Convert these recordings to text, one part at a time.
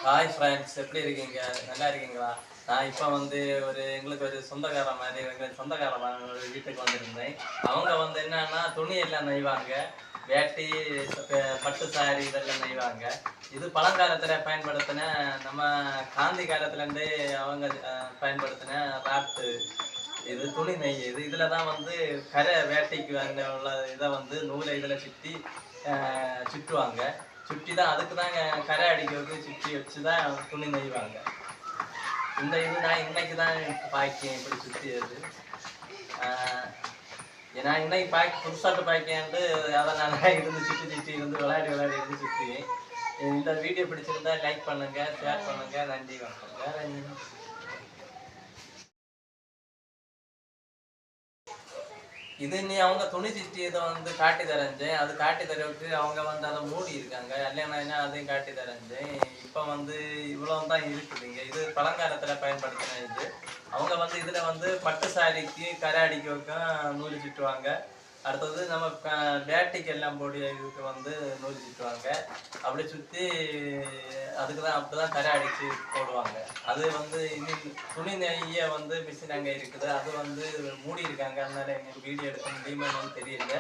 Hi friends, எப்படி இருக்கீங்க? நல்லா இருக்கீங்களா? நான் இப்போ வந்து எங்களுக்கு ஒரு சொந்தக்காரமான ஒரு வீட்டுக்கு வந்திருந்தேன். அவங்க வந்து என்னன்னா துணி எல்லாம் நெய்வாங்க. வேட்டி, பட்டு சாரி இதெல்லாம் நெய்வாங்க. இது பழங்காலத்தில் பயன்படுத்தின நம்ம காந்தி காலத்துலேருந்தே அவங்க பயன்படுத்தின ராப்டு. இது துணி நெய்யுது. இதில் தான் வந்து கரை வேட்டைக்கு உள்ள இதை வந்து நூலை இதில் சுற்றுவாங்க. சுற்றி தான் அதுக்கு தான் கரை அடிக்கிறதுக்கு சுற்றி வச்சு தான் துணி நெய்வாங்க. இந்த இது நான் இன்னைக்கு தான் பாய்க்கேன் இப்படி சுற்றியது. நான் இன்னைக்கு புதுசாட்டு பாய்க்கேன்ட்டு அதனால இருந்து சுற்றி இருந்து விளையாடி இருந்து சுற்றுவேன். இந்த வீடியோ பிடிச்சிருந்தா லைக் பண்ணுங்க, ஷேர் பண்ணுங்க. நன்றி, வணக்கம். வேற என்ன? இது நீ அவங்க துணி சிட்டி இதை வந்து காட்டி தரஞ்சேன். அது காட்டி தரவுக்கு அவங்க வந்து அதை மூடி இருக்காங்க. இல்லைன்னா அதையும் காட்டி தரஞ்சேன். இப்போ வந்து இவ்வளவு தான் இருக்குதுங்க. இது பழங்காலத்தில் பயன்படுத்தின இது. அவங்க வந்து இதில் வந்து பட்டு சாரிக்கு கரை அடிக்க வைக்க நூல் சுட்டுவாங்க. அடுத்தது நம்ம வேட்டைக்கு எல்லாம் இதுக்கு வந்து நூல் சுற்றுவாங்க. அப்படி சுற்றி அதுக்கு தான் அப்படிதான் கரை அடித்து போடுவாங்க. அது வந்து துணி நெய்ய வந்து மிஷின் அங்கே இருக்குது. அது வந்து மூடி இருக்காங்க. அதனால எங்களுக்கு வீடியோ எடுக்க முடியுமான்னு தெரியல.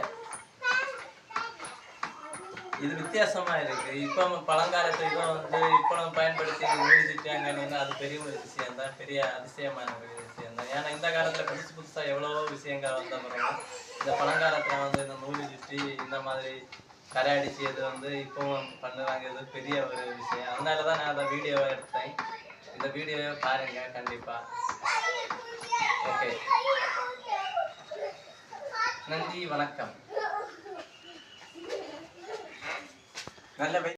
இது வித்தியாசமா இருக்கு. இப்போ பழங்காலத்து இதை வந்து இப்போ நம்ம பயன்படுத்தி நூல் சுற்றியாங்கன்னா அது பெரிய ஒரு விஷயம் தான், பெரிய அதிசயமான ஒரு விஷயம் தான். ஏன்னா இந்த காலத்தில் புதுசாக எவ்வளவோ விஷயங்கள் வந்த பிறகு இந்த பழங்காலத்தில் வந்து இந்த நூல் சுற்றி இந்த மாதிரி கரை அடிச்சது வந்து இப்போவும் பண்ணுறாங்க. இது பெரிய ஒரு விஷயம். அதனால தான் நான் அந்த வீடியோவை எடுத்தேன். இந்த வீடியோவை பாருங்க கண்டிப்பா. ஓகே, நன்றி, வணக்கம். நல்ல